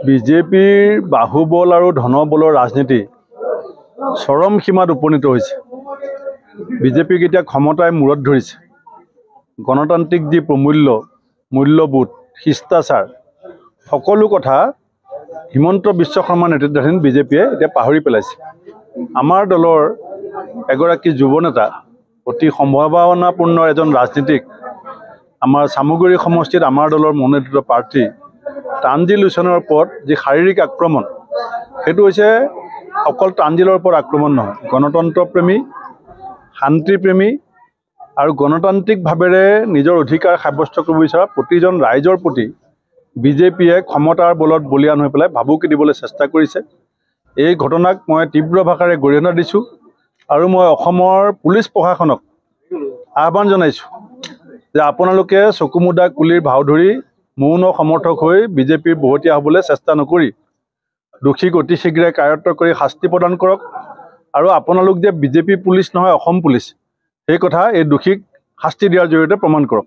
বিজেপিৰ বাহুবল আৰু ধনবলৰ ৰাজনীতি চৰম সীমাত উপনীত হৈছে। বিজেপিক এতিয়া ক্ষমতাই মূৰত ধৰিছে। গণতান্ত্ৰিক যি প্ৰমূল্য, মূল্যবোধ, শিষ্টাচাৰ সকলো কথা হিমন্ত বিশ্ব শৰ্মাৰ নেতৃত্বাধীন বিজেপিয়ে এতিয়া পাহৰি পেলাইছে। আমাৰ দলৰ এগৰাকী যুৱনেতা, অতি সম্ভাৱনাপূৰ্ণ এজন ৰাজনীতিক, আমাৰ চামগুৰি সমষ্টিত আমাৰ দলৰ মনোনীত প্ৰাৰ্থী তানজিল হুছেইনৰ ওপৰত যি শাৰীৰিক আক্ৰমণ, সেইটো হৈছে অকল তানজিলৰ ওপৰত আক্ৰমণ নহয়, গণতন্ত্ৰপ্ৰেমী, শান্তিপ্ৰেমী আৰু গণতান্ত্ৰিকভাৱেৰে নিজৰ অধিকাৰ সাব্যস্ত কৰিব বিচৰা প্ৰতিজন ৰাইজৰ প্ৰতি বিজেপিয়ে ক্ষমতাৰ বলত বলিয়ান হৈ পেলাই ভাবুকি দিবলৈ চেষ্টা কৰিছে। এই ঘটনাক মই তীব্ৰ ভাষাৰে গৰিহণা দিছোঁ আৰু মই অসমৰ পুলিচ প্ৰশাসনক আহ্বান জনাইছোঁ যে আপোনালোকে চকুমুদা কুলিৰ ভাও ধৰি মৌন সমৰ্থক হৈ বিজেপিৰ বহতীয়া হ'বলৈ চেষ্টা নকৰি দোষীক অতি শীঘ্ৰে কায়ত্ব কৰি শাস্তি প্ৰদান কৰক। আৰু আপোনালোক যে বিজেপি পুলিচ নহয়, অসম পুলিচ, সেই কথা এই দোষীক শাস্তি দিয়াৰ জৰিয়তে প্ৰমাণ কৰক।